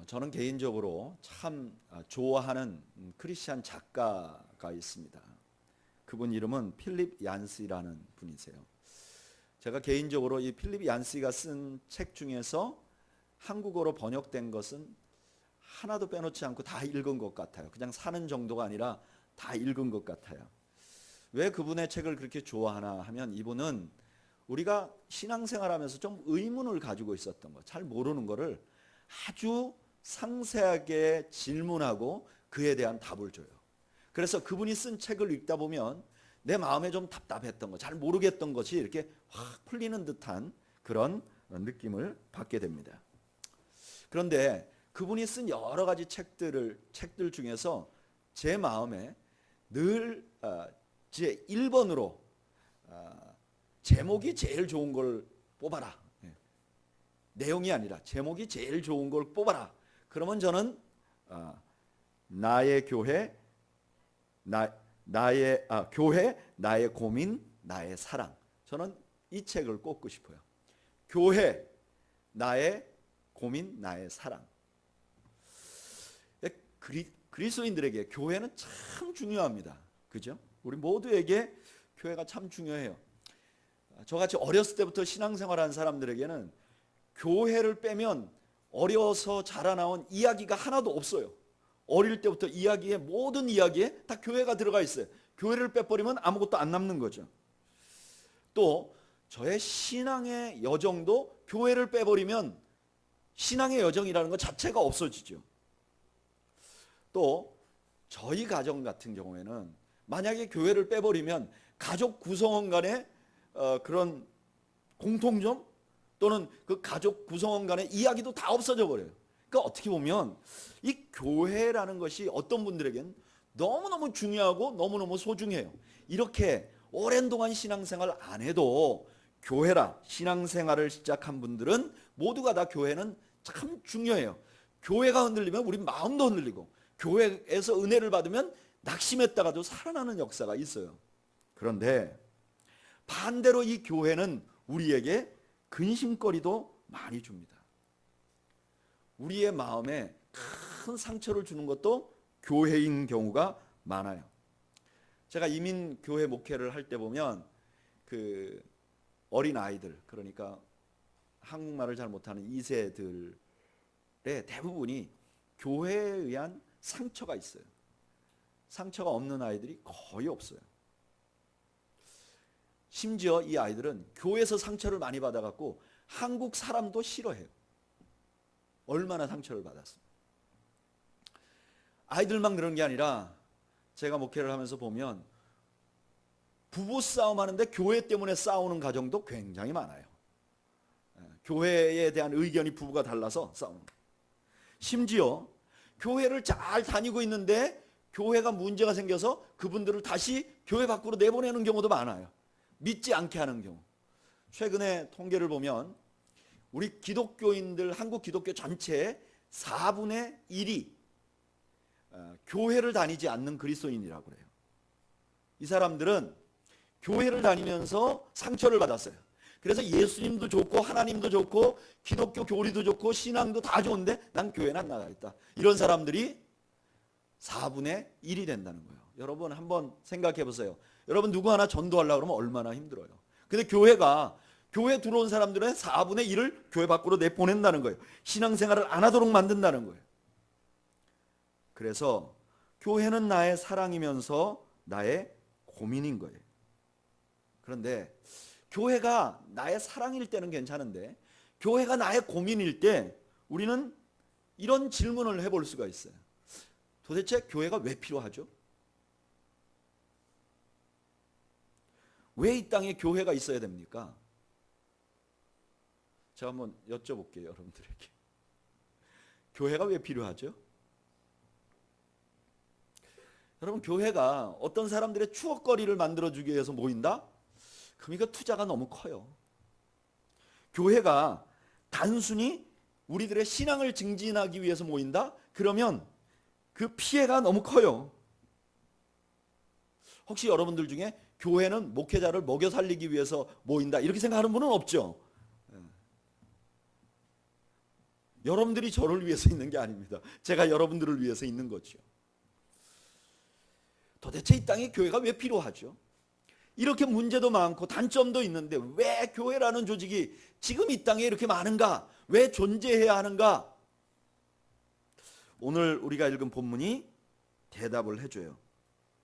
저는 개인적으로 참 좋아하는 크리스찬 작가가 있습니다. 그분 이름은 필립 얀시라는 분이세요. 제가 개인적으로 이 필립 얀시가 쓴 책 중에서 한국어로 번역된 것은 하나도 빼놓지 않고 다 읽은 것 같아요. 그냥 사는 정도가 아니라 다 읽은 것 같아요. 왜 그분의 책을 그렇게 좋아하나 하면 이분은 우리가 신앙생활하면서 좀 의문을 가지고 있었던 거, 잘 모르는 거를 아주 상세하게 질문하고 그에 대한 답을 줘요. 그래서 그분이 쓴 책을 읽다 보면 내 마음에 좀 답답했던 거, 잘 모르겠던 것이 이렇게 확 풀리는 듯한 그런 느낌을 받게 됩니다. 그런데 그분이 쓴 여러 가지 책들 중에서 제 마음에 늘 제 1번으로 제목이 제일 좋은 걸 뽑아라. 내용이 아니라 제목이 제일 좋은 걸 뽑아라. 그러면 저는 나의 교회, 교회, 나의 고민, 나의 사랑. 저는 이 책을 꼽고 싶어요. 교회, 나의 고민, 나의 사랑. 그리스도인들에게 교회는 참 중요합니다. 그죠? 우리 모두에게 교회가 참 중요해요. 저같이 어렸을 때부터 신앙생활한 사람들에게는 교회를 빼면 어려서 자라나온 이야기가 하나도 없어요. 어릴 때부터 모든 이야기에 다 교회가 들어가 있어요. 교회를 빼버리면 아무것도 안 남는 거죠. 또 저의 신앙의 여정도 교회를 빼버리면 신앙의 여정이라는 것 자체가 없어지죠. 또 저희 가정 같은 경우에는 만약에 교회를 빼버리면 가족 구성원 간의 그런 공통점 또는 그 가족 구성원 간의 이야기도 다 없어져 버려요. 그러니까 어떻게 보면 이 교회라는 것이 어떤 분들에겐 너무너무 중요하고 너무너무 소중해요. 이렇게 오랜 동안 신앙생활 안 해도 교회라 신앙생활을 시작한 분들은 모두가 다 교회는 참 중요해요. 교회가 흔들리면 우리 마음도 흔들리고 교회에서 은혜를 받으면 낙심했다가도 살아나는 역사가 있어요. 그런데 반대로 이 교회는 우리에게 근심거리도 많이 줍니다. 우리의 마음에 큰 상처를 주는 것도 교회인 경우가 많아요. 제가 이민 교회 목회를 할 때 보면 그 어린 아이들, 그러니까 한국말을 잘 못하는 2세들의 대부분이 교회에 의한 상처가 있어요. 상처가 없는 아이들이 거의 없어요. 심지어 이 아이들은 교회에서 상처를 많이 받아갖고 한국 사람도 싫어해요. 얼마나 상처를 받았습니까? 아이들만 그런 게 아니라 제가 목회를 하면서 보면 부부싸움 하는데 교회 때문에 싸우는 가정도 굉장히 많아요. 교회에 대한 의견이 부부가 달라서 싸우는 거예요. 심지어 교회를 잘 다니고 있는데 교회가 문제가 생겨서 그분들을 다시 교회 밖으로 내보내는 경우도 많아요. 믿지 않게 하는 경우. 최근에 통계를 보면 우리 기독교인들, 한국 기독교 전체의 4분의 1이 교회를 다니지 않는 그리스도인이라고 그래요. 이 사람들은 교회를 다니면서 상처를 받았어요. 그래서 예수님도 좋고 하나님도 좋고 기독교 교리도 좋고 신앙도 다 좋은데 난 교회는 안 나가겠다. 이런 사람들이 4분의 1이 된다는 거예요. 여러분 한번 생각해 보세요. 여러분 누구 하나 전도하려고 그러면 얼마나 힘들어요. 근데 교회 들어온 사람들의 4분의 1을 교회 밖으로 내보낸다는 거예요. 신앙생활을 안 하도록 만든다는 거예요. 그래서 교회는 나의 사랑이면서 나의 고민인 거예요. 그런데 교회가 나의 사랑일 때는 괜찮은데 교회가 나의 고민일 때 우리는 이런 질문을 해볼 수가 있어요. 도대체 교회가 왜 필요하죠? 왜 이 땅에 교회가 있어야 됩니까? 제가 한번 여쭤볼게요, 여러분들에게. 교회가 왜 필요하죠? 여러분, 교회가 어떤 사람들의 추억거리를 만들어주기 위해서 모인다? 그럼 이거 투자가 너무 커요. 교회가 단순히 우리들의 신앙을 증진하기 위해서 모인다? 그러면 그 피해가 너무 커요. 혹시 여러분들 중에 교회는 목회자를 먹여 살리기 위해서 모인다 이렇게 생각하는 분은 없죠? 여러분들이 저를 위해서 있는 게 아닙니다. 제가 여러분들을 위해서 있는 거죠. 도대체 이 땅에 교회가 왜 필요하죠? 이렇게 문제도 많고 단점도 있는데 왜 교회라는 조직이 지금 이 땅에 이렇게 많은가? 왜 존재해야 하는가? 오늘 우리가 읽은 본문이 대답을 해줘요.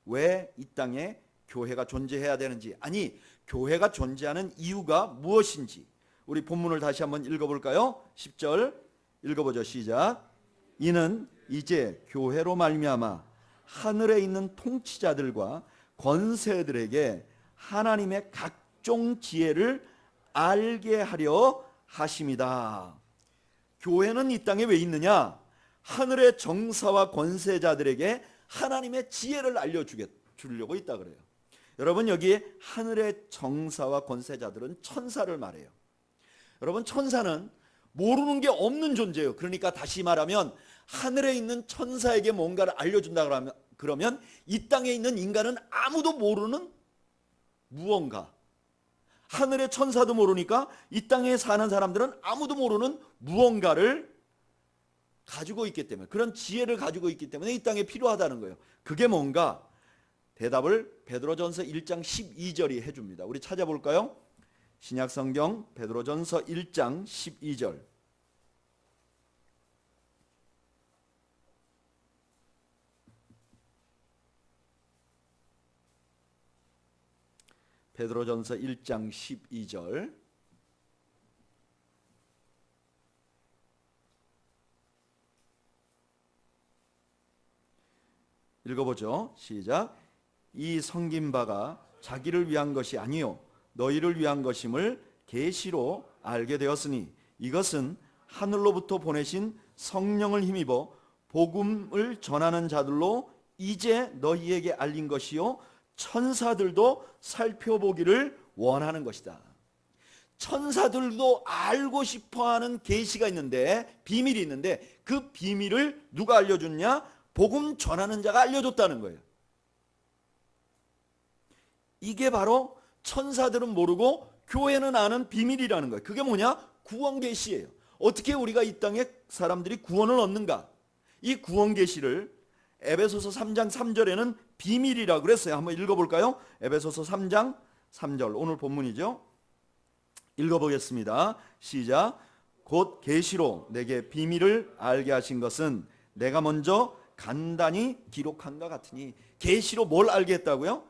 왜 이 땅에 교회가 존재해야 되는지, 아니 교회가 존재하는 이유가 무엇인지 우리 본문을 다시 한번 읽어볼까요? 10절 읽어보죠. 시작. 이는 이제 교회로 말미암아 하늘에 있는 통치자들과 권세들에게 하나님의 각종 지혜를 알게 하려 하심이다. 교회는 이 땅에 왜 있느냐? 하늘의 정사와 권세자들에게 하나님의 지혜를 알려주려고 있다 그래요. 여러분, 여기에 하늘의 정사와 권세자들은 천사를 말해요. 여러분, 천사는 모르는 게 없는 존재예요. 그러니까 다시 말하면 하늘에 있는 천사에게 뭔가를 알려준다 그러면 이 땅에 있는 인간은 아무도 모르는 무언가, 하늘의 천사도 모르니까 이 땅에 사는 사람들은 아무도 모르는 무언가를 가지고 있기 때문에, 그런 지혜를 가지고 있기 때문에 이 땅에 필요하다는 거예요. 그게 뭔가? 대답을 베드로전서 1장 12절이 해줍니다. 우리 찾아볼까요? 신약성경 베드로전서 1장 12절. 베드로전서 1장 12절. 읽어보죠. 시작. 이 섬긴 바가 자기를 위한 것이 아니요 너희를 위한 것임을 계시로 알게 되었으니 이것은 하늘로부터 보내신 성령을 힘입어 복음을 전하는 자들로 이제 너희에게 알린 것이요 천사들도 살펴보기를 원하는 것이다. 천사들도 알고 싶어하는 계시가 있는데, 비밀이 있는데 그 비밀을 누가 알려줬냐? 복음 전하는 자가 알려줬다는 거예요. 이게 바로 천사들은 모르고 교회는 아는 비밀이라는 거예요. 그게 뭐냐? 구원 계시예요. 어떻게 우리가 이 땅에 사람들이 구원을 얻는가? 이 구원 계시를 에베소서 3장 3절에는 비밀이라고 그랬어요. 한번 읽어볼까요? 에베소서 3장 3절, 오늘 본문이죠. 읽어보겠습니다. 시작. 곧 계시로 내게 비밀을 알게 하신 것은 내가 먼저 간단히 기록한 것 같으니. 계시로 뭘 알게 했다고요?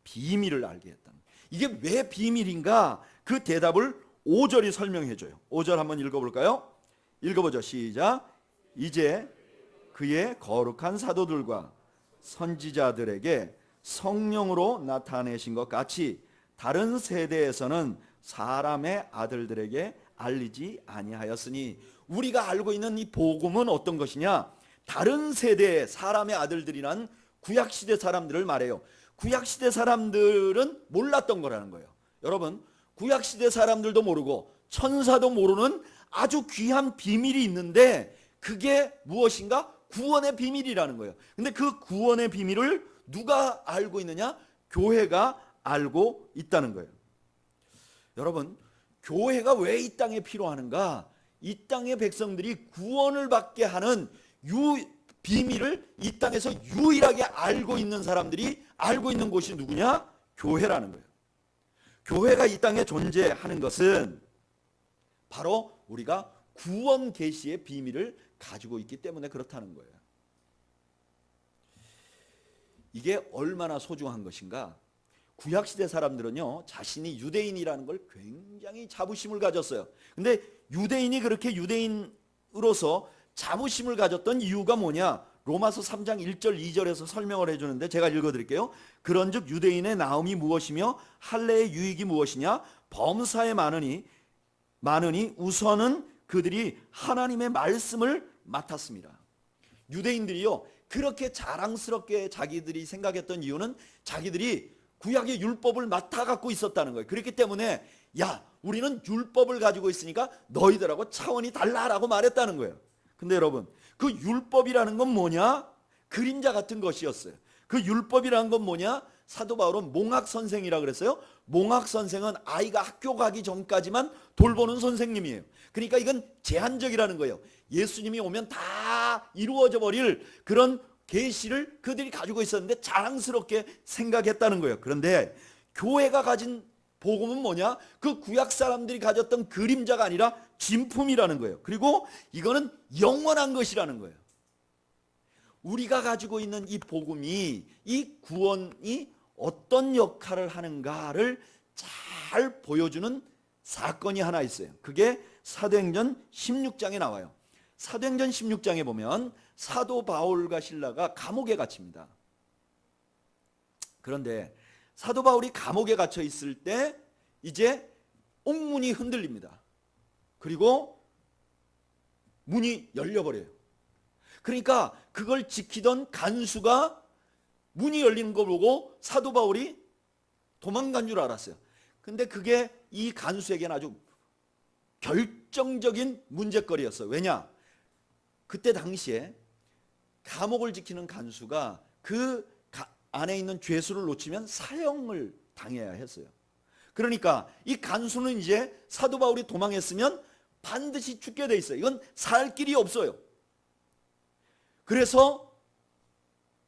비밀을 알게 했다는. 이게 왜 비밀인가? 그 대답을 5절이 설명해줘요. 5절 한번 읽어볼까요? 읽어보죠. 시작. 이제 그의 거룩한 사도들과 선지자들에게 성령으로 나타내신 것 같이 다른 세대에서는 사람의 아들들에게 알리지 아니하였으니. 우리가 알고 있는 이 복음은 어떤 것이냐? 다른 세대의 사람의 아들들이란 구약시대 사람들을 말해요. 구약시대 사람들은 몰랐던 거라는 거예요. 여러분, 구약시대 사람들도 모르고 천사도 모르는 아주 귀한 비밀이 있는데 그게 무엇인가? 구원의 비밀이라는 거예요. 근데 그 구원의 비밀을 누가 알고 있느냐? 교회가 알고 있다는 거예요. 여러분, 교회가 왜 이 땅에 필요하는가? 이 땅의 백성들이 구원을 받게 하는 비밀을 이 땅에서 유일하게 알고 있는 사람들이 알고 있는 곳이 누구냐? 교회라는 거예요. 교회가 이 땅에 존재하는 것은 바로 우리가 구원 계시의 비밀을 가지고 있기 때문에 그렇다는 거예요. 이게 얼마나 소중한 것인가? 구약시대 사람들은요, 자신이 유대인이라는 걸 굉장히 자부심을 가졌어요. 근데 유대인이 그렇게 유대인으로서 자부심을 가졌던 이유가 뭐냐? 로마서 3장 1절 2절에서 설명을 해주는데 제가 읽어드릴게요. 그런즉 유대인의 나음이 무엇이며 할례의 유익이 무엇이냐? 범사에 많으니 우선은 그들이 하나님의 말씀을 맡았습니다. 유대인들이요, 그렇게 자랑스럽게 자기들이 생각했던 이유는 자기들이 구약의 율법을 맡아 갖고 있었다는 거예요. 그렇기 때문에 야, 우리는 율법을 가지고 있으니까 너희들하고 차원이 달라라고 말했다는 거예요. 근데 여러분, 그 율법이라는 건 뭐냐? 그림자 같은 것이었어요. 그 율법이라는 건 뭐냐? 사도 바울은 몽학 선생이라고 그랬어요. 몽학 선생은 아이가 학교 가기 전까지만 돌보는 선생님이에요. 그러니까 이건 제한적이라는 거예요. 예수님이 오면 다 이루어져 버릴 그런 계시를 그들이 가지고 있었는데 자랑스럽게 생각했다는 거예요. 그런데 교회가 가진 복음은 뭐냐? 그 구약 사람들이 가졌던 그림자가 아니라 진품이라는 거예요. 그리고 이거는 영원한 것이라는 거예요. 우리가 가지고 있는 이 복음이, 이 구원이 어떤 역할을 하는가를 잘 보여주는 사건이 하나 있어요. 그게 사도행전 16장에 나와요. 사도행전 16장에 보면 사도 바울과 실라가 감옥에 갇힙니다. 그런데 사도 바울이 감옥에 갇혀 있을 때 이제 옥문이 흔들립니다. 그리고 문이 열려버려요. 그러니까 그걸 지키던 간수가 문이 열리는 거 보고 사도 바울이 도망간 줄 알았어요. 근데 그게 이 간수에게는 아주 결정적인 문제거리였어요. 왜냐? 그때 당시에 감옥을 지키는 간수가 그 안에 있는 죄수를 놓치면 사형을 당해야 했어요. 그러니까 이 간수는 이제 사도 바울이 도망했으면 반드시 죽게 돼 있어요. 이건 살 길이 없어요. 그래서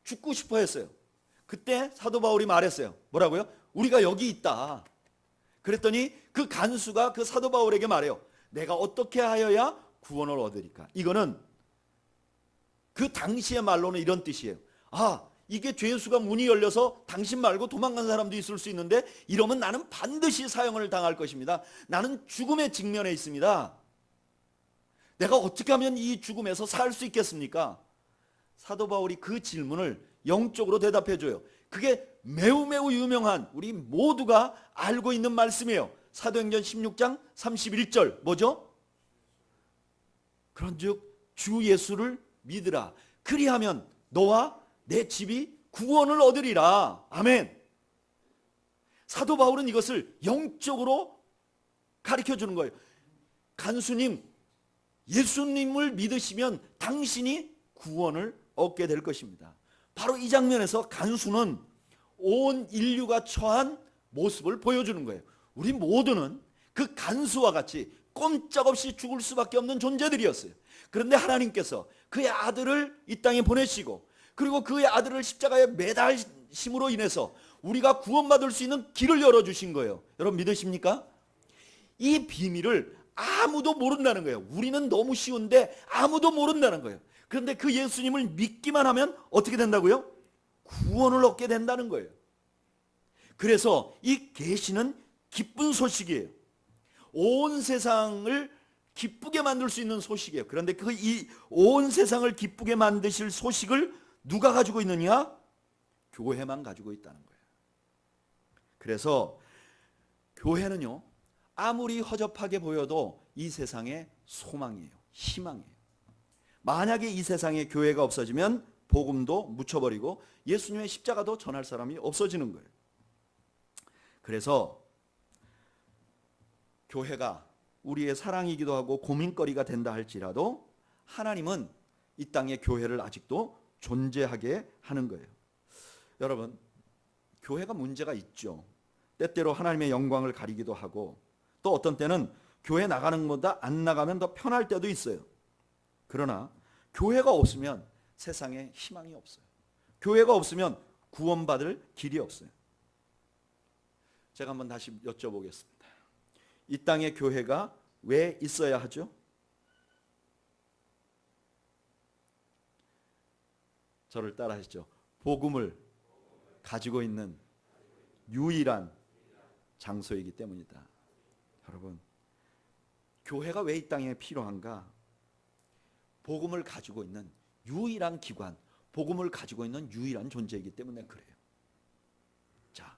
죽고 싶어 했어요. 그때 사도 바울이 말했어요. 뭐라고요? 우리가 여기 있다. 그랬더니 그 간수가 그 사도 바울에게 말해요. 내가 어떻게 하여야 구원을 얻으리까? 이거는 그 당시의 말로는 이런 뜻이에요. 아, 이게 죄수가 문이 열려서 당신 말고 도망간 사람도 있을 수 있는데 이러면 나는 반드시 사형을 당할 것입니다. 나는 죽음의 직면에 있습니다. 내가 어떻게 하면 이 죽음에서 살 수 있겠습니까? 사도 바울이 그 질문을 영적으로 대답해 줘요. 그게 매우 유명한 우리 모두가 알고 있는 말씀이에요. 사도행전 16장 31절 뭐죠? 그런즉 주 예수를 믿으라. 그리하면 너와 내 집이 구원을 얻으리라. 아멘. 사도 바울은 이것을 영적으로 가르쳐 주는 거예요. 간수님, 예수님을 믿으시면 당신이 구원을 얻게 될 것입니다. 바로 이 장면에서 간수는 온 인류가 처한 모습을 보여주는 거예요. 우리 모두는 그 간수와 같이 꼼짝없이 죽을 수밖에 없는 존재들이었어요. 그런데 하나님께서 그의 아들을 이 땅에 보내시고 그리고 그의 아들을 십자가에 매달심으로 인해서 우리가 구원받을 수 있는 길을 열어주신 거예요. 여러분 믿으십니까? 이 비밀을 아무도 모른다는 거예요. 우리는 너무 쉬운데 아무도 모른다는 거예요. 그런데 그 예수님을 믿기만 하면 어떻게 된다고요? 구원을 얻게 된다는 거예요. 그래서 이 계시는 기쁜 소식이에요. 온 세상을 기쁘게 만들 수 있는 소식이에요. 그런데 그 이 온 세상을 기쁘게 만드실 소식을 누가 가지고 있느냐? 교회만 가지고 있다는 거예요. 그래서 교회는요, 아무리 허접하게 보여도 이 세상의 소망이에요. 희망이에요. 만약에 이 세상에 교회가 없어지면 복음도 묻혀버리고 예수님의 십자가도 전할 사람이 없어지는 거예요. 그래서 교회가 우리의 사랑이기도 하고 고민거리가 된다 할지라도 하나님은 이 땅에 교회를 아직도 존재하게 하는 거예요. 여러분, 교회가 문제가 있죠. 때때로 하나님의 영광을 가리기도 하고 또 어떤 때는 교회 나가는 것보다 안 나가면 더 편할 때도 있어요. 그러나 교회가 없으면 세상에 희망이 없어요. 교회가 없으면 구원받을 길이 없어요. 제가 한번 다시 여쭤보겠습니다. 이 땅에 교회가 왜 있어야 하죠? 저를 따라하시죠. 복음을 가지고 있는 유일한 장소이기 때문이다. 여러분, 교회가 왜 이 땅에 필요한가? 복음을 가지고 있는 유일한 기관, 복음을 가지고 있는 유일한 존재이기 때문에 그래요. 자,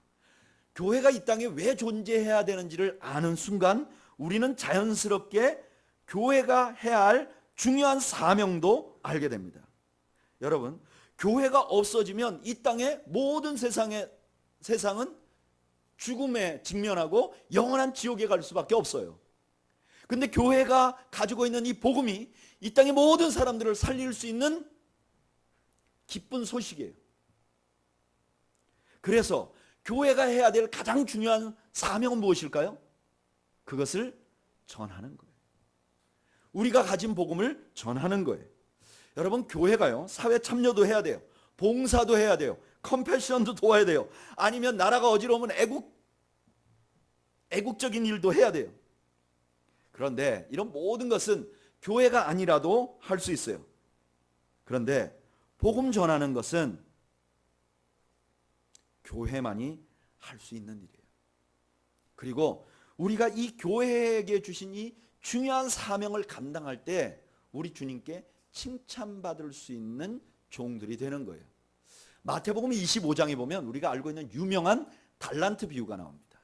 교회가 이 땅에 왜 존재해야 되는지를 아는 순간 우리는 자연스럽게 교회가 해야 할 중요한 사명도 알게 됩니다. 여러분, 교회가 없어지면 이 땅의 모든 세상은 죽음에 직면하고 영원한 지옥에 갈 수밖에 없어요. 근데 교회가 가지고 있는 이 복음이 이 땅의 모든 사람들을 살릴 수 있는 기쁜 소식이에요. 그래서 교회가 해야 될 가장 중요한 사명은 무엇일까요? 그것을 전하는 거예요. 우리가 가진 복음을 전하는 거예요. 여러분, 교회가요, 사회 참여도 해야 돼요. 봉사도 해야 돼요. 컴패션도 도와야 돼요. 아니면 나라가 어지러우면 애국적인 일도 해야 돼요. 그런데 이런 모든 것은 교회가 아니라도 할 수 있어요. 그런데 복음 전하는 것은 교회만이 할 수 있는 일이에요. 그리고 우리가 이 교회에게 주신 이 중요한 사명을 감당할 때 우리 주님께 칭찬받을 수 있는 종들이 되는 거예요. 마태복음 25장에 보면 우리가 알고 있는 유명한 달란트 비유가 나옵니다.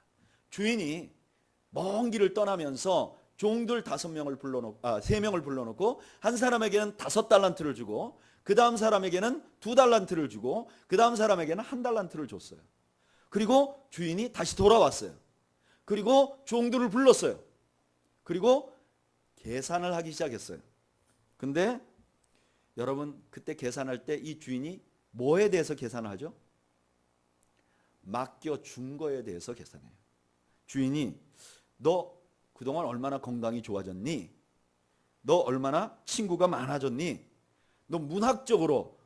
주인이 먼 길을 떠나면서 종들 3명을 불러놓고 한 사람에게는 5달란트를 주고 그 다음 사람에게는 2달란트를 주고 그 다음 사람에게는 1달란트를 줬어요. 그리고 주인이 다시 돌아왔어요. 그리고 종들을 불렀어요. 그리고 계산을 하기 시작했어요. 근데 여러분, 그때 계산할 때 이 주인이 뭐에 대해서 계산을 하죠? 맡겨준 거에 대해서 계산해요. 주인이 너 그동안 얼마나 건강이 좋아졌니? 너 얼마나 친구가 많아졌니? 너 문학적으로,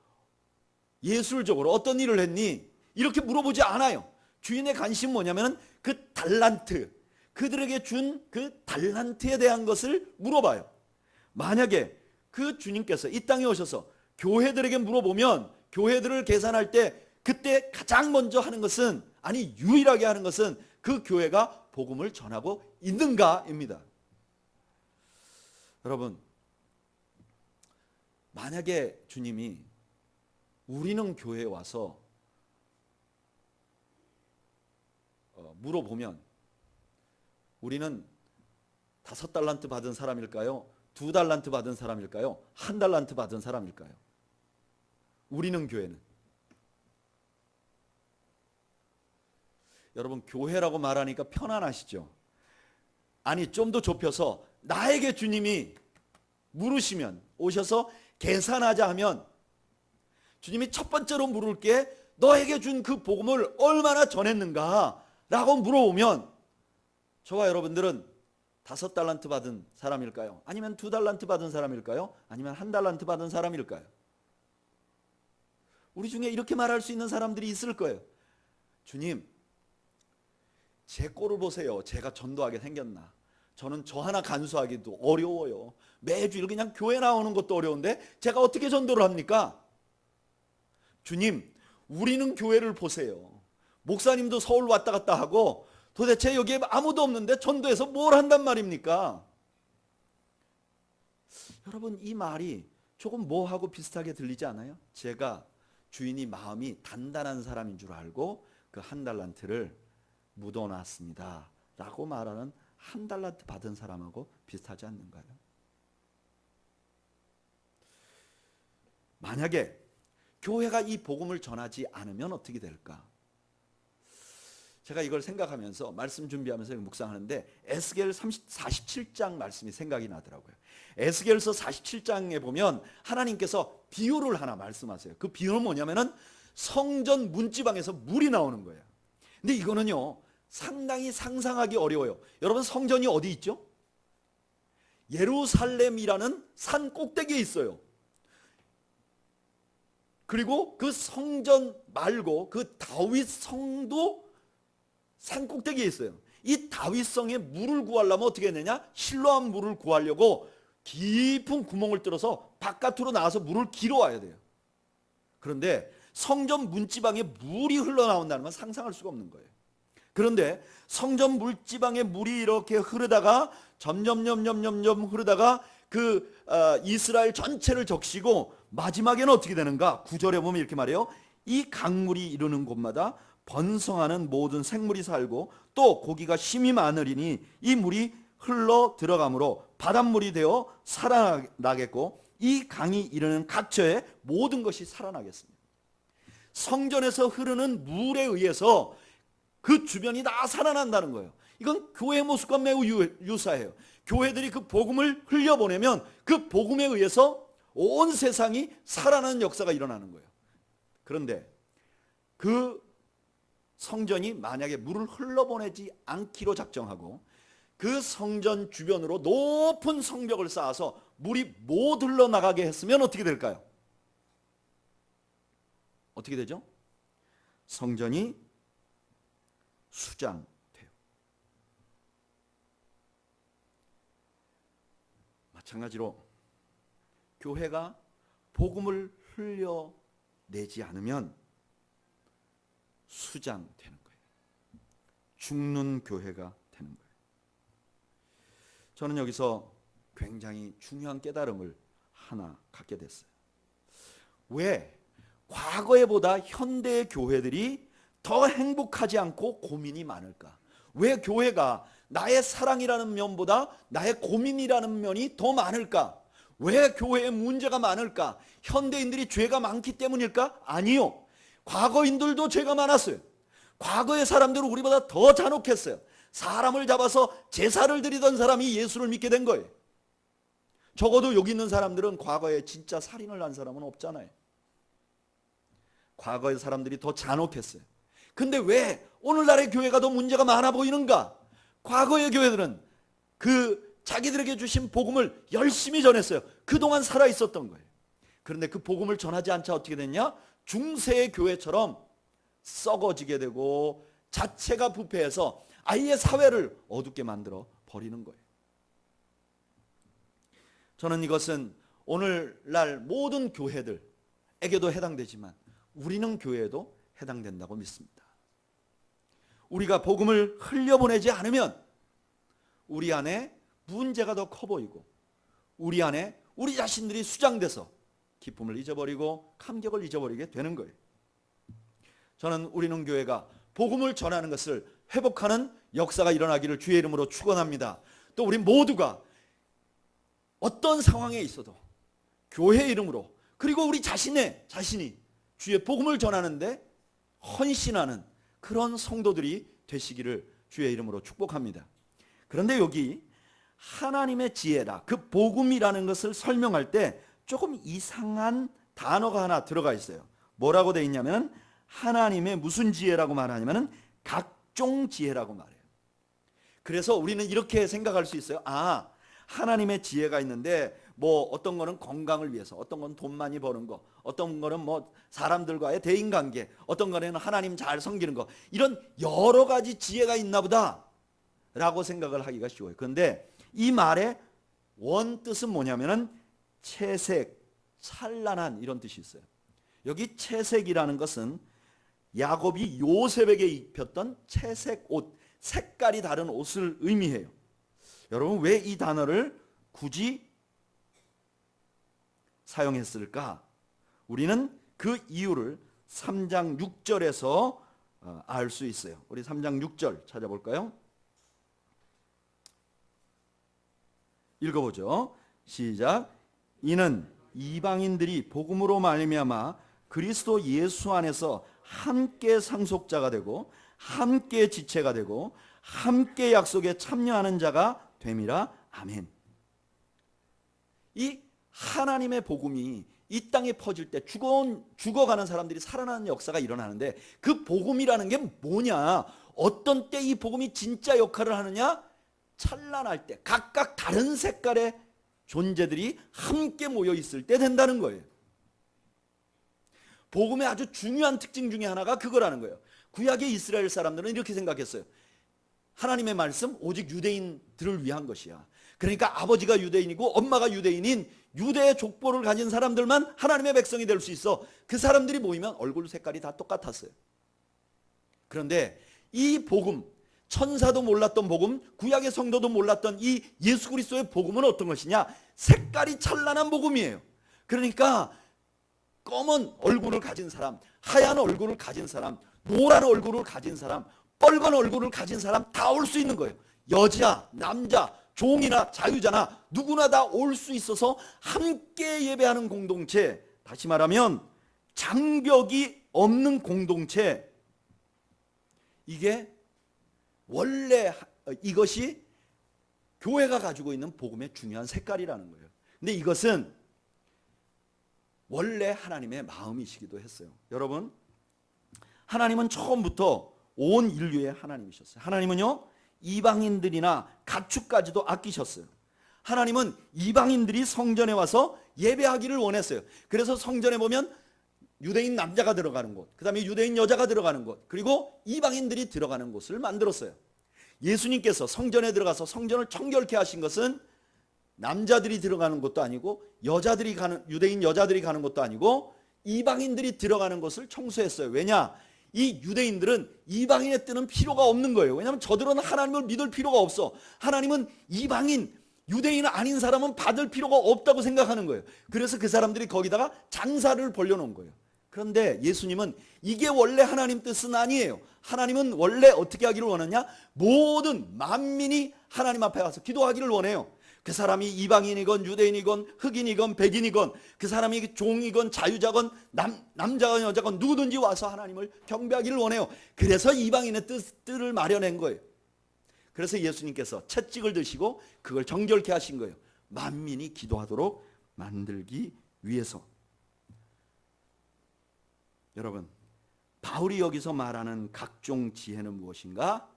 예술적으로 어떤 일을 했니? 이렇게 물어보지 않아요. 주인의 관심은 뭐냐면 그 달란트, 그들에게 준 그 달란트에 대한 것을 물어봐요. 만약에 그 주님께서 이 땅에 오셔서 교회들에게 물어보면 교회들을 계산할 때 그때 가장 먼저 하는 것은, 아니 유일하게 하는 것은 그 교회가 복음을 전하고 있는가입니다. 여러분, 만약에 주님이 우리는 교회에 와서 물어보면 우리는 5달란트 받은 사람일까요? 2달란트 받은 사람일까요? 1달란트 받은 사람일까요? 우리는 교회는. 여러분, 교회라고 말하니까 편안하시죠? 아니, 좀 더 좁혀서 나에게 주님이 물으시면, 오셔서 계산하자 하면 주님이 첫 번째로 물을 게 너에게 준 그 복음을 얼마나 전했는가 라고 물어보면 저와 여러분들은 5달란트 받은 사람일까요? 아니면 2달란트 받은 사람일까요? 아니면 1달란트 받은 사람일까요? 우리 중에 이렇게 말할 수 있는 사람들이 있을 거예요. 주님, 제 꼴을 보세요. 제가 전도하게 생겼나? 저는 저 하나 간수하기도 어려워요. 매주일 그냥 교회 나오는 것도 어려운데 제가 어떻게 전도를 합니까? 주님, 우리는 교회를 보세요. 목사님도 서울 왔다 갔다 하고 도대체 여기에 아무도 없는데 전도해서 뭘 한단 말입니까? 여러분, 이 말이 조금 뭐하고 비슷하게 들리지 않아요? 제가 주인이 마음이 단단한 사람인 줄 알고 그 1달란트를 묻어놨습니다 라고 말하는 1달란트 받은 사람하고 비슷하지 않는가요? 만약에 교회가 이 복음을 전하지 않으면 어떻게 될까? 제가 이걸 생각하면서 말씀 준비하면서 묵상하는데 에스겔 47장 말씀이 생각이 나더라고요. 에스겔서 47장에 보면 하나님께서 비유를 하나 말씀하세요. 그 비유는 뭐냐면은 성전 문지방에서 물이 나오는 거예요. 근데 이거는요, 상당히 상상하기 어려워요. 여러분, 성전이 어디 있죠? 예루살렘이라는 산 꼭대기에 있어요. 그리고 그 성전 말고 그 다윗 성도 산 꼭대기에 있어요. 이 다윗성에 물을 구하려면 어떻게 했느냐? 실로암 물을 구하려고 깊은 구멍을 뚫어서 바깥으로 나와서 물을 길어와야 돼요. 그런데 성전 문지방에 물이 흘러나온다는 건 상상할 수가 없는 거예요. 그런데 성전 물지방에 물이 이렇게 흐르다가 점점 흐르다가 그 이스라엘 전체를 적시고 마지막에는 어떻게 되는가? 9절에 보면 이렇게 말해요. 이 강물이 이르는 곳마다 번성하는 모든 생물이 살고 또 고기가 심히 많으리니 이 물이 흘러 들어가므로 바닷물이 되어 살아나겠고 이 강이 이르는 각처에 모든 것이 살아나겠습니다. 성전에서 흐르는 물에 의해서 그 주변이 다 살아난다는 거예요. 이건 교회 모습과 매우 유사해요. 교회들이 그 복음을 흘려보내면 그 복음에 의해서 온 세상이 살아나는 역사가 일어나는 거예요. 그런데 그 성전이 만약에 물을 흘러보내지 않기로 작정하고 그 성전 주변으로 높은 성벽을 쌓아서 물이 못 흘러나가게 했으면 어떻게 될까요? 어떻게 되죠? 성전이 수장돼요. 마찬가지로 교회가 복음을 흘려내지 않으면 수장되는 거예요. 죽는 교회가 되는 거예요. 저는 여기서 굉장히 중요한 깨달음을 하나 갖게 됐어요. 왜 과거에보다 현대의 교회들이 더 행복하지 않고 고민이 많을까? 왜 교회가 나의 사랑이라는 면보다 나의 고민이라는 면이 더 많을까? 왜 교회에 문제가 많을까? 현대인들이 죄가 많기 때문일까? 아니요. 과거인들도 죄가 많았어요. 과거의 사람들은 우리보다 더 잔혹했어요. 사람을 잡아서 제사를 드리던 사람이 예수를 믿게 된 거예요. 적어도 여기 있는 사람들은 과거에 진짜 살인을 한 사람은 없잖아요. 과거의 사람들이 더 잔혹했어요. 근데 왜 오늘날의 교회가 더 문제가 많아 보이는가? 과거의 교회들은 그 자기들에게 주신 복음을 열심히 전했어요. 그동안 살아 있었던 거예요. 그런데 그 복음을 전하지 않자 어떻게 됐냐? 중세의 교회처럼 썩어지게 되고 자체가 부패해서 아예 사회를 어둡게 만들어 버리는 거예요. 저는 이것은 오늘날 모든 교회들에게도 해당되지만 우리는 교회에도 해당된다고 믿습니다. 우리가 복음을 흘려보내지 않으면 우리 안에 문제가 더 커 보이고 우리 안에 우리 자신들이 수장돼서 기쁨을 잊어버리고 감격을 잊어버리게 되는 거예요. 저는 우리는 교회가 복음을 전하는 것을 회복하는 역사가 일어나기를 주의 이름으로 축원합니다. 또 우리 모두가 어떤 상황에 있어도 교회 이름으로 그리고 우리 자신이 주의 복음을 전하는데 헌신하는 그런 성도들이 되시기를 주의 이름으로 축복합니다. 그런데 여기 하나님의 지혜라 그 복음이라는 것을 설명할 때 조금 이상한 단어가 하나 들어가 있어요. 뭐라고 되어 있냐면 하나님의 무슨 지혜라고 말하냐면 각종 지혜라고 말해요. 그래서 우리는 이렇게 생각할 수 있어요. 아, 하나님의 지혜가 있는데 뭐 어떤 거는 건강을 위해서, 어떤 건 돈 많이 버는 거, 어떤 거는 뭐 사람들과의 대인관계, 어떤 거는 하나님 잘 섬기는 거, 이런 여러 가지 지혜가 있나 보다 라고 생각을 하기가 쉬워요. 그런데 이 말의 원뜻은 뭐냐면은 채색, 찬란한 이런 뜻이 있어요. 여기 채색이라는 것은 야곱이 요셉에게 입혔던 채색 옷, 색깔이 다른 옷을 의미해요. 여러분 왜 이 단어를 굳이 사용했을까? 우리는 그 이유를 3장 6절에서 알 수 있어요. 우리 3장 6절 찾아볼까요? 읽어보죠. 시작. 이는 이방인들이 복음으로 말미암아 그리스도 예수 안에서 함께 상속자가 되고 함께 지체가 되고 함께 약속에 참여하는 자가 됨이라. 아멘. 이 하나님의 복음이 이 땅에 퍼질 때 죽어가는 사람들이 살아나는 역사가 일어나는데 그 복음이라는 게 뭐냐? 어떤 때 이 복음이 진짜 역할을 하느냐? 찬란할 때 각각 다른 색깔의 존재들이 함께 모여 있을 때 된다는 거예요. 복음의 아주 중요한 특징 중에 하나가 그거라는 거예요. 구약의 이스라엘 사람들은 이렇게 생각했어요. 하나님의 말씀 오직 유대인들을 위한 것이야. 그러니까 아버지가 유대인이고 엄마가 유대인인 유대의 족보를 가진 사람들만 하나님의 백성이 될 수 있어. 그 사람들이 모이면 얼굴 색깔이 다 똑같았어요. 그런데 이 복음, 천사도 몰랐던 복음, 구약의 성도도 몰랐던 이 예수 그리스도의 복음은 어떤 것이냐? 색깔이 찬란한 복음이에요. 그러니까 검은 얼굴을 가진 사람, 하얀 얼굴을 가진 사람, 노란 얼굴을 가진 사람, 빨간 얼굴을 가진 사람 다 올 수 있는 거예요. 여자, 남자, 종이나 자유자나 누구나 다 올 수 있어서 함께 예배하는 공동체, 다시 말하면 장벽이 없는 공동체, 이게 원래 이것이 교회가 가지고 있는 복음의 중요한 색깔이라는 거예요. 근데 이것은 원래 하나님의 마음이시기도 했어요. 여러분, 하나님은 처음부터 온 인류의 하나님이셨어요. 하나님은요, 이방인들이나 가축까지도 아끼셨어요. 하나님은 이방인들이 성전에 와서 예배하기를 원했어요. 그래서 성전에 보면 유대인 남자가 들어가는 곳, 그 다음에 유대인 여자가 들어가는 곳, 그리고 이방인들이 들어가는 곳을 만들었어요. 예수님께서 성전에 들어가서 성전을 정결케 하신 것은 남자들이 들어가는 곳도 아니고 유대인 여자들이 가는 곳도 아니고 이방인들이 들어가는 곳을 청소했어요. 왜냐? 이 유대인들은 이방인의 뜻은 필요가 없는 거예요. 왜냐하면 저들은 하나님을 믿을 필요가 없어. 하나님은 이방인, 유대인 아닌 사람은 받을 필요가 없다고 생각하는 거예요. 그래서 그 사람들이 거기다가 장사를 벌려놓은 거예요. 그런데 예수님은 이게 원래 하나님 뜻은 아니에요. 하나님은 원래 어떻게 하기를 원하냐? 모든 만민이 하나님 앞에 가서 기도하기를 원해요. 그 사람이 이방인이건 유대인이건 흑인이건 백인이건 그 사람이 종이건 자유자건 남자건 여자건 누구든지 와서 하나님을 경배하기를 원해요. 그래서 이방인의 뜻을 마련한 거예요. 그래서 예수님께서 채찍을 드시고 그걸 정결케 하신 거예요. 만민이 기도하도록 만들기 위해서. 여러분, 바울이 여기서 말하는 각종 지혜는 무엇인가?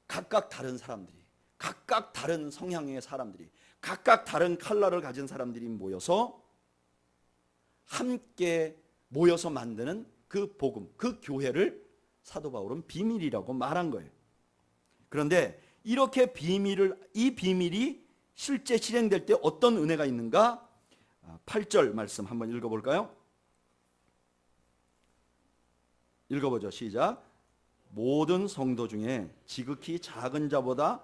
각각 다른 사람들이, 각각 다른 성향의 사람들이, 각각 다른 컬러를 가진 사람들이 모여서 함께 모여서 만드는 그 복음, 그 교회를 사도 바울은 비밀이라고 말한 거예요. 그런데 이렇게 이 비밀이 실제 실행될 때 어떤 은혜가 있는가? 8절 말씀 한번 읽어볼까요? 읽어보죠. 시작. 모든 성도 중에 지극히 작은 자보다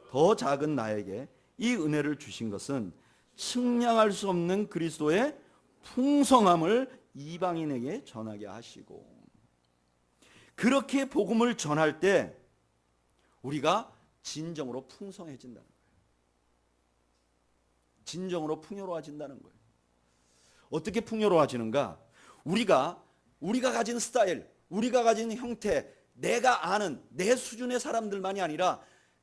더 작은 나에게 이 은혜를 주신 것은 측량할 수 없는 그리스도의 풍성함을 이방인에게 전하게 하시고, 그렇게 복음을 전할 때 우리가 진정으로 풍성해진다는 거예요. 진정으로 풍요로워진다는 거예요. 어떻게 풍요로워지는가? 우리가 가진 스타일, 우리가 가진 형태, 내가 아는 내 수준의 사람들만이 아니라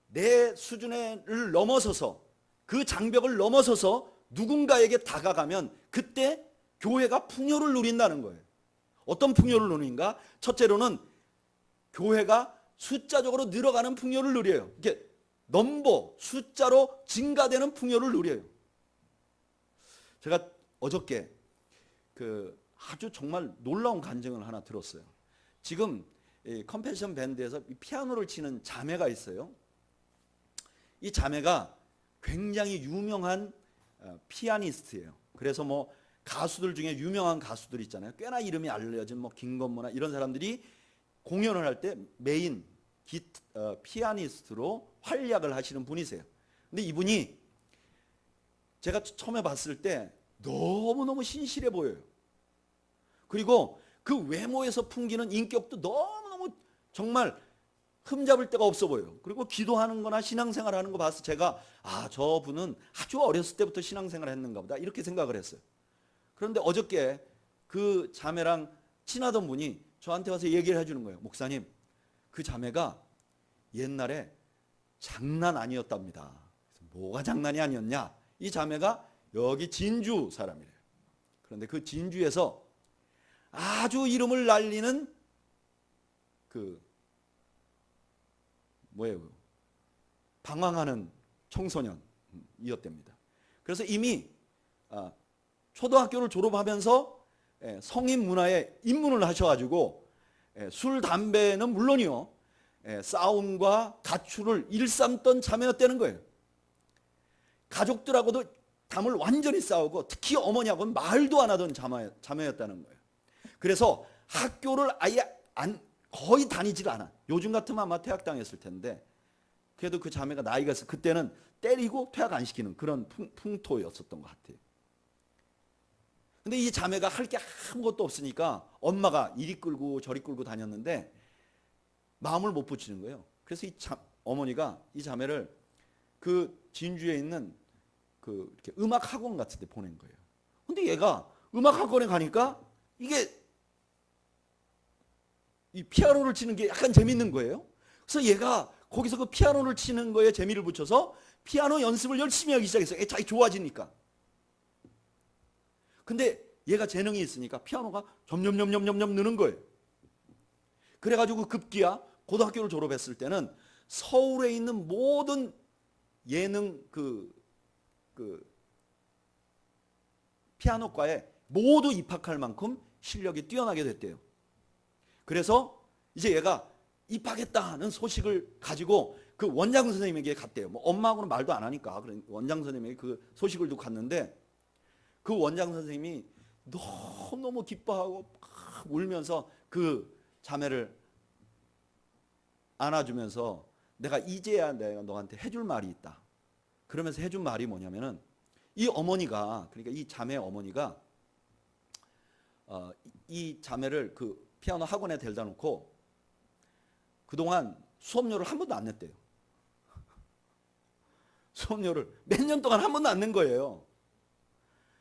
내 수준을 넘어서서, 그 장벽을 넘어서서 누군가에게 다가가면 그때 교회가 풍요를 누린다는 거예요. 어떤 풍요를 누리는가? 첫째로는 교회가 숫자적으로 늘어가는 풍요를 누려요. 이게 숫자로 증가되는 풍요를 누려요. 제가 어저께 아주 정말 놀라운 간증을 하나 들었어요. 지금 컴패션 밴드에서 피아노를 치는 자매가 있어요. 이 자매가 굉장히 유명한 피아니스트예요. 그래서 뭐 가수들 중에 유명한 가수들 있잖아요. 꽤나 이름이 알려진 김건모나 이런 사람들이 공연을 할 때 메인 피아니스트로 활약을 하시는 분이세요. 근데 이분이 제가 처음에 봤을 때 너무너무 신실해 보여요. 그리고 그 외모에서 풍기는 인격도 너무너무 정말 흠잡을 데가 없어 보여요. 그리고 기도하는 거나 신앙생활 하는 거 봐서 제가 저분은 아주 어렸을 때부터 신앙생활 했는가 보다 이렇게 생각을 했어요. 그런데 어저께 그 자매랑 친하던 분이 저한테 와서 얘기를 해주는 거예요. 목사님, 그 자매가 옛날에 장난 아니었답니다. 뭐가 장난이 아니었냐? 이 자매가 여기 진주 사람이래요. 그런데 그 진주에서 아주 이름을 날리는 방황하는 청소년이었답니다. 그래서 이미 초등학교를 졸업하면서 성인 문화에 입문을 하셔가지고 술, 담배는 물론이요, 싸움과 가출을 일삼던 자매였다는 거예요. 가족들하고도 담을 완전히 싸우고 특히 어머니하고는 말도 안 하던 자매였다는 거예요. 그래서 학교를 아예 거의 다니질 않아. 요즘 같으면 아마 퇴학당했을 텐데, 그래도 그 자매가 나이가 있어. 그때는 때리고 퇴학 안 시키는 그런 풍토였었던 것 같아요. 근데 이 자매가 할 게 아무것도 없으니까 엄마가 이리 끌고 저리 끌고 다녔는데 마음을 못 붙이는 거예요. 그래서 어머니가 이 자매를 그 진주에 있는 이렇게 음악 학원 같은 데 보낸 거예요. 근데 얘가 음악 학원에 가니까 이게 이 피아노를 치는 게 약간 재밌는 거예요. 그래서 얘가 거기서 그 피아노를 치는 거에 재미를 붙여서 피아노 연습을 열심히 하기 시작했어요. 자기 좋아지니까. 근데 얘가 재능이 있으니까 피아노가 점점 느는 거예요. 그래가지고 급기야 고등학교를 졸업했을 때는 서울에 있는 모든 예능 피아노과에 모두 입학할 만큼 실력이 뛰어나게 됐대요. 그래서 이제 얘가 입학했다는 소식을 가지고 그 원장 선생님에게 갔대요. 뭐 엄마하고는 말도 안 하니까 원장 선생님에게 그 소식을 두고 갔는데, 그 원장 선생님이 너무너무 기뻐하고 막 울면서 그 자매를 안아주면서 내가 이제야 내가 너한테 해줄 말이 있다. 그러면서 해준 말이 뭐냐면은, 이 어머니가, 그러니까 이 자매 어머니가 이 자매를 그 피아노 학원에 데려다 놓고 그동안 수업료를 한 번도 안 냈대요. 수업료를 몇 년 동안 한 번도 안 낸 거예요.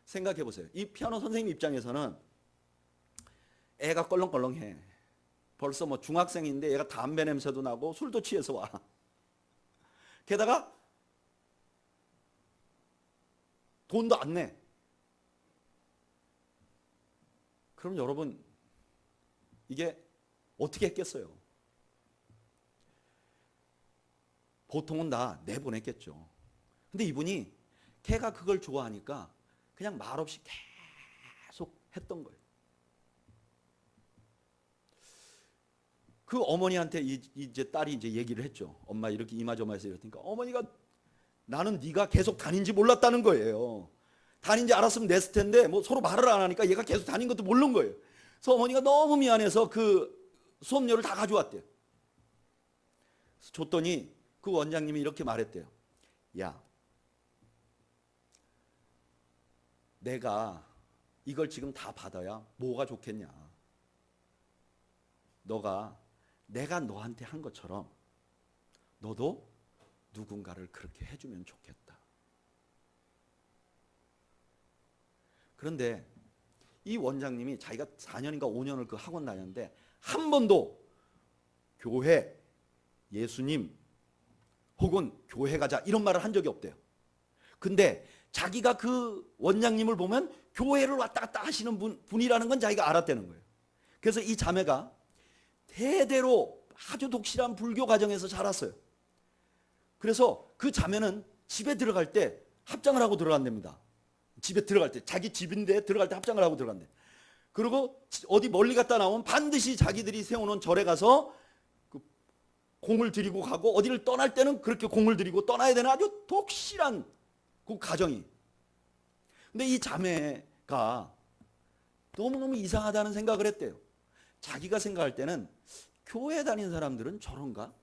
생각해 보세요. 이 피아노 선생님 입장에서는 애가 껄렁껄렁해. 벌써 뭐 중학생인데 얘가 담배 냄새도 나고 술도 취해서 와. 게다가 돈도 안 내. 그럼 여러분, 이게 어떻게 했겠어요? 보통은 다 내보냈겠죠. 근데 이분이 걔가 그걸 좋아하니까 그냥 말없이 계속 했던 거예요. 그 어머니한테 이제 딸이 이제 얘기를 했죠. 엄마 이렇게 이마저마해서 이랬으니까 어머니가, 나는 네가 계속 다닌지 몰랐다는 거예요. 다닌지 알았으면 냈을 텐데 뭐 서로 말을 안 하니까 얘가 계속 다닌 것도 모르는 거예요. 그래서 어머니가 너무 미안해서 그 수업료를 다 가져왔대요. 그래서 줬더니 그 원장님이 이렇게 말했대요. 야, 내가 이걸 지금 다 받아야 뭐가 좋겠냐. 너가 내가 너한테 한 것처럼 너도 누군가를 그렇게 해주면 좋겠다. 그런데 이 원장님이 자기가 4년인가 5년을 그 학원 다녔는데 한 번도 교회, 예수님 혹은 교회 가자 이런 말을 한 적이 없대요. 근데 자기가 그 원장님을 보면 교회를 왔다 갔다 하시는 분이라는 건 자기가 알았다는 거예요. 그래서 이 자매가 대대로 아주 독실한 불교 가정에서 자랐어요. 그래서 그 자매는 집에 들어갈 때 합장을 하고 들어간답니다. 집에 들어갈 때, 자기 집인데 들어갈 때 합장을 하고 들어간대. 그리고 어디 멀리 갔다 나오면 반드시 자기들이 세워놓은 절에 가서 그 공을 들이고 가고, 어디를 떠날 때는 그렇게 공을 들이고 떠나야 되는 아주 독실한 그 가정이. 근데 이 자매가 너무너무 이상하다는 생각을 했대요. 자기가 생각할 때는 교회 다니는 사람들은 저런가?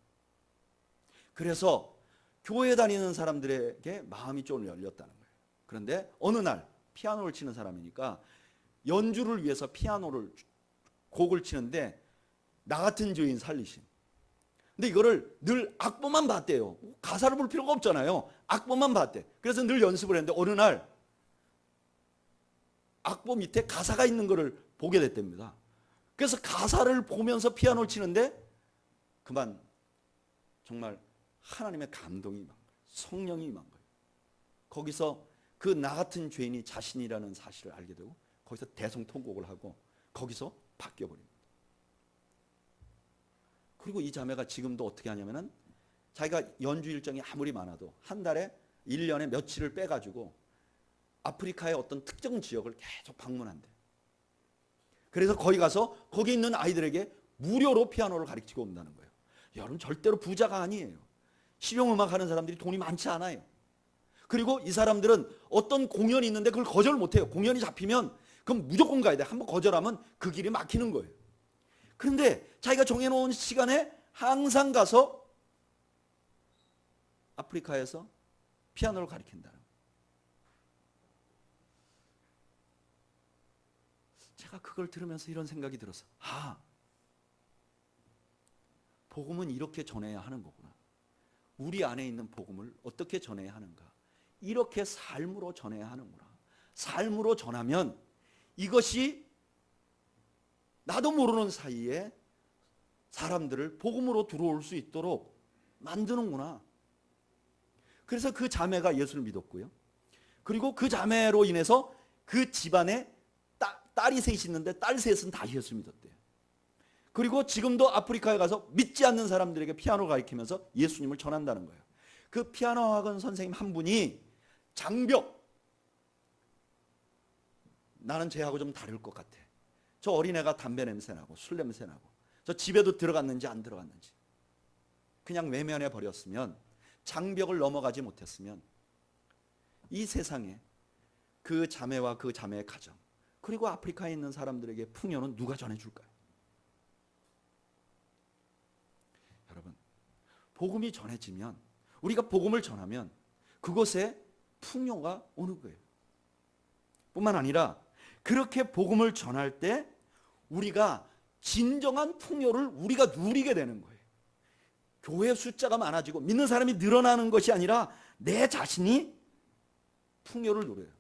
그래서 교회 다니는 사람들에게 마음이 좀 열렸다는 거예요. 그런데 어느 날 피아노를 치는 사람이니까 연주를 위해서 피아노를 곡을 치는데 나 같은 죄인 살리심. 근데 이거를 늘 악보만 봤대요. 가사를 볼 필요가 없잖아요. 악보만 봤대. 그래서 늘 연습을 했는데 어느 날 악보 밑에 가사가 있는 거를 보게 됐답니다. 그래서 가사를 보면서 피아노를 치는데 그만 정말 하나님의 감동이 임한 거예요. 성령이 임한 거예요. 거기서 그 나 같은 죄인이 자신이라는 사실을 알게 되고 거기서 대성통곡을 하고 거기서 바뀌어버립니다. 그리고 이 자매가 지금도 어떻게 하냐면은 자기가 연주 일정이 아무리 많아도 한 달에 1년에 며칠을 빼가지고 아프리카의 어떤 특정 지역을 계속 방문한대. 그래서 거기 가서 거기 있는 아이들에게 무료로 피아노를 가르치고 온다는 거예요. 여러분, 절대로 부자가 아니에요. 실용음악 하는 사람들이 돈이 많지 않아요. 그리고 이 사람들은 어떤 공연이 있는데 그걸 거절 못해요. 공연이 잡히면 그럼 무조건 가야 돼. 한번 거절하면 그 길이 막히는 거예요. 그런데 자기가 정해놓은 시간에 항상 가서 아프리카에서 피아노를 가르친다. 제가 그걸 들으면서 이런 생각이 들었어. 복음은 이렇게 전해야 하는 거구나. 우리 안에 있는 복음을 어떻게 전해야 하는가. 이렇게 삶으로 전해야 하는구나. 삶으로 전하면 이것이 나도 모르는 사이에 사람들을 복음으로 들어올 수 있도록 만드는구나. 그래서 그 자매가 예수를 믿었고요. 그리고 그 자매로 인해서 그 집안에 딸이 셋이 있는데 딸 셋은 다 예수 믿었대요. 그리고 지금도 아프리카에 가서 믿지 않는 사람들에게 피아노 가르치면서 예수님을 전한다는 거예요. 그 피아노 학원 선생님 한 분이 장벽, 나는 쟤하고 좀 다를 것 같아. 저 어린애가 담배 냄새 나고 술 냄새 나고 저 집에도 들어갔는지 안 들어갔는지 그냥 외면해 버렸으면, 장벽을 넘어가지 못했으면 이 세상에 그 자매와 그 자매의 가정, 그리고 아프리카에 있는 사람들에게 풍요는 누가 전해줄까요? 여러분, 복음이 전해지면, 우리가 복음을 전하면 그곳에 풍요가 오는 거예요. 뿐만 아니라 그렇게 복음을 전할 때 우리가 진정한 풍요를 우리가 누리게 되는 거예요. 교회 숫자가 많아지고 믿는 사람이 늘어나는 것이 아니라 내 자신이 풍요를 누려요.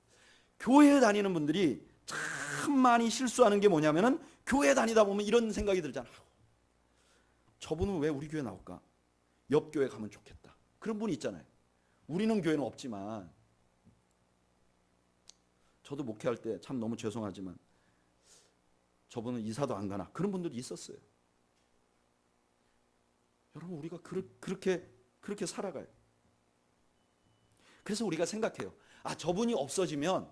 교회에 다니는 분들이 참 많이 실수하는 게 뭐냐면은, 교회 다니다 보면 이런 생각이 들잖아요. 저분은 왜 우리 교회 나올까? 옆 교회 가면 좋겠다. 그런 분이 있잖아요. 우리는 교회는 없지만, 저도 목회할 때 참 너무 죄송하지만 저분은 이사도 안 가나, 그런 분들이 있었어요. 여러분, 우리가 그렇게 살아가요. 그래서 우리가 생각해요. 아, 저분이 없어지면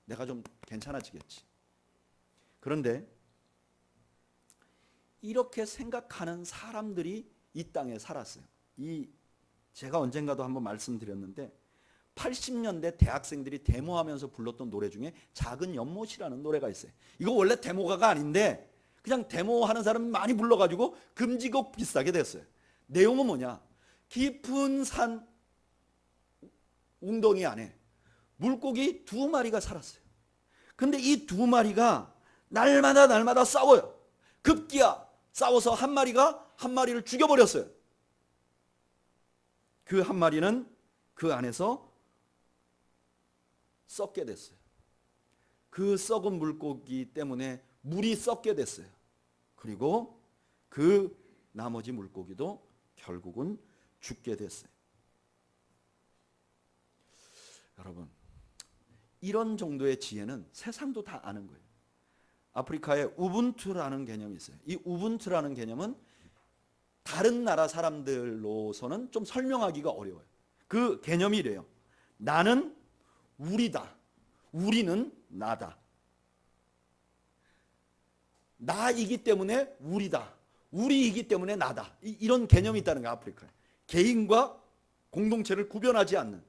내가 좀 괜찮아지겠지. 그런데 이렇게 생각하는 사람들이 이 땅에 살았어요. 제가 언젠가도 한번 말씀드렸는데 80년대 대학생들이 데모하면서 불렀던 노래 중에 작은 연못이라는 노래가 있어요. 이거 원래 데모가가 아닌데 그냥 데모하는 사람이 많이 불러가지고 금지곡 비슷하게 됐어요. 내용은 뭐냐? 깊은 산 웅덩이 안에 물고기 2마리가 살았어요. 근데 이 2마리가 날마다 싸워요. 급기야 싸워서 한 마리가 한 마리를 죽여버렸어요. 그 한 마리는 그 안에서 썩게 됐어요. 그 썩은 물고기 때문에 물이 썩게 됐어요. 그리고 그 나머지 물고기도 결국은 죽게 됐어요. 여러분, 이런 정도의 지혜는 세상도 다 아는 거예요. 아프리카에 우분투라는 개념이 있어요. 이 우분투라는 개념은 다른 나라 사람들로서는 좀 설명하기가 어려워요. 그 개념이 이래요. 나는 우리다. 우리는 나다. 나이기 때문에 우리다. 우리이기 때문에 나다. 이런 개념이 있다는 거예요, 아프리카에. 개인과 공동체를 구별하지 않는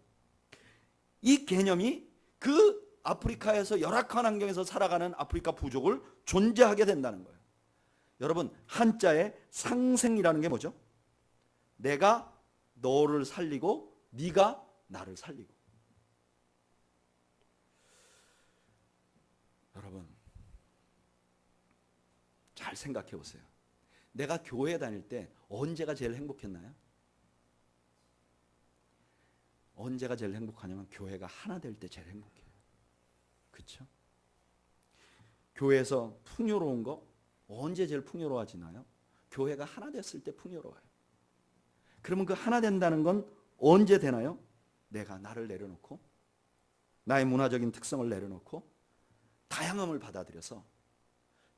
이 개념이 그 아프리카에서 열악한 환경에서 살아가는 아프리카 부족을 존재하게 된다는 거예요. 여러분, 한자에 상생이라는 게 뭐죠? 내가 너를 살리고 네가 나를 살리고. 여러분, 잘 생각해 보세요. 내가 교회 다닐 때 언제가 제일 행복했나요? 언제가 제일 행복하냐면 교회가 하나 될 때 제일 행복해요. 그렇죠? 교회에서 풍요로운 거 언제 제일 풍요로워지나요? 교회가 하나 됐을 때 풍요로워요. 그러면 그 하나 된다는 건 언제 되나요? 내가 나를 내려놓고, 나의 문화적인 특성을 내려놓고 다양함을 받아들여서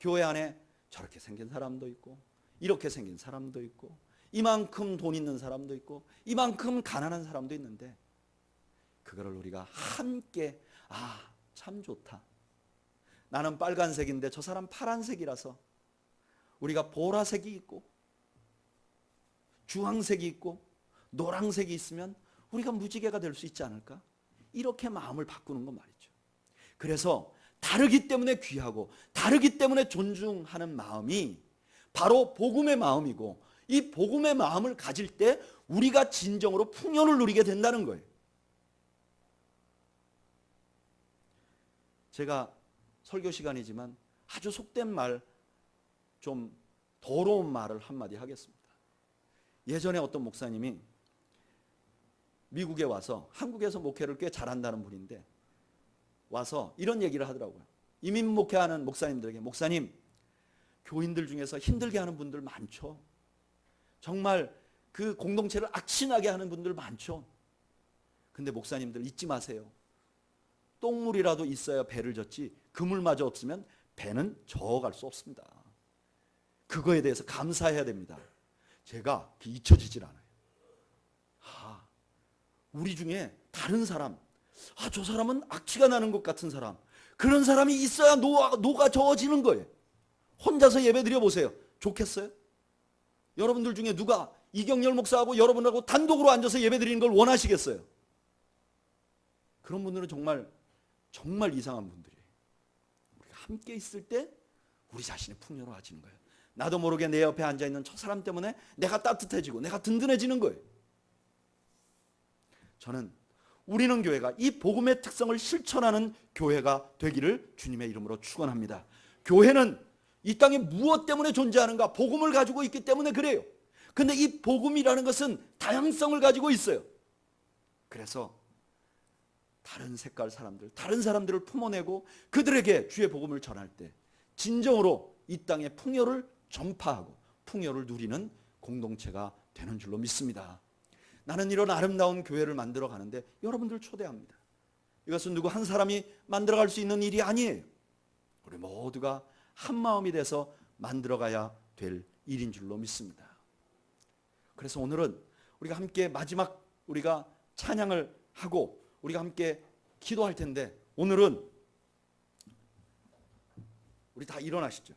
교회 안에 저렇게 생긴 사람도 있고 이렇게 생긴 사람도 있고 이만큼 돈 있는 사람도 있고 이만큼 가난한 사람도 있는데, 그거를 우리가 함께 참 좋다. 나는 빨간색인데 저 사람 파란색이라서 우리가 보라색이 있고 주황색이 있고 노란색이 있으면 우리가 무지개가 될 수 있지 않을까? 이렇게 마음을 바꾸는 건 말이죠. 그래서 다르기 때문에 귀하고 다르기 때문에 존중하는 마음이 바로 복음의 마음이고, 이 복음의 마음을 가질 때 우리가 진정으로 풍요를 누리게 된다는 거예요. 제가 설교 시간이지만 아주 속된 말, 좀 더러운 말을 한마디 하겠습니다. 예전에 어떤 목사님이 미국에 와서, 한국에서 목회를 꽤 잘한다는 분인데 와서 이런 얘기를 하더라고요. 이민 목회하는 목사님들에게, 목사님, 교인들 중에서 힘들게 하는 분들 많죠. 정말 그 공동체를 악취나게 하는 분들 많죠. 근데 목사님들 잊지 마세요. 똥물이라도 있어야 배를 젓지 그물마저 없으면 배는 저어갈 수 없습니다. 그거에 대해서 감사해야 됩니다. 제가 잊혀지질 않아요. 우리 중에 다른 사람, 저 사람은 악취가 나는 것 같은 사람, 그런 사람이 있어야 노가 저어지는 거예요. 혼자서 예배 드려보세요. 좋겠어요? 여러분들 중에 누가 이경열 목사하고 여러분하고 단독으로 앉아서 예배 드리는 걸 원하시겠어요? 그런 분들은 정말 이상한 분들이에요. 우리가 함께 있을 때 우리 자신이 풍요로워지는 거예요. 나도 모르게 내 옆에 앉아있는 저 사람 때문에 내가 따뜻해지고 내가 든든해지는 거예요. 저는 우리는 교회가 이 복음의 특성을 실천하는 교회가 되기를 주님의 이름으로 축원합니다. 교회는 이 땅에 무엇 때문에 존재하는가? 복음을 가지고 있기 때문에 그래요. 근데 이 복음이라는 것은 다양성을 가지고 있어요. 그래서 다른 색깔 사람들, 다른 사람들을 품어내고 그들에게 주의 복음을 전할 때 진정으로 이 땅의 풍요를 전파하고 풍요를 누리는 공동체가 되는 줄로 믿습니다. 나는 이런 아름다운 교회를 만들어 가는데 여러분들 초대합니다. 이것은 누구 한 사람이 만들어갈 수 있는 일이 아니에요. 우리 모두가 한 마음이 돼서 만들어가야 될 일인 줄로 믿습니다. 그래서 오늘은 우리가 함께 마지막 우리가 찬양을 하고 우리가 함께 기도할 텐데 오늘은 우리 다 일어나시죠.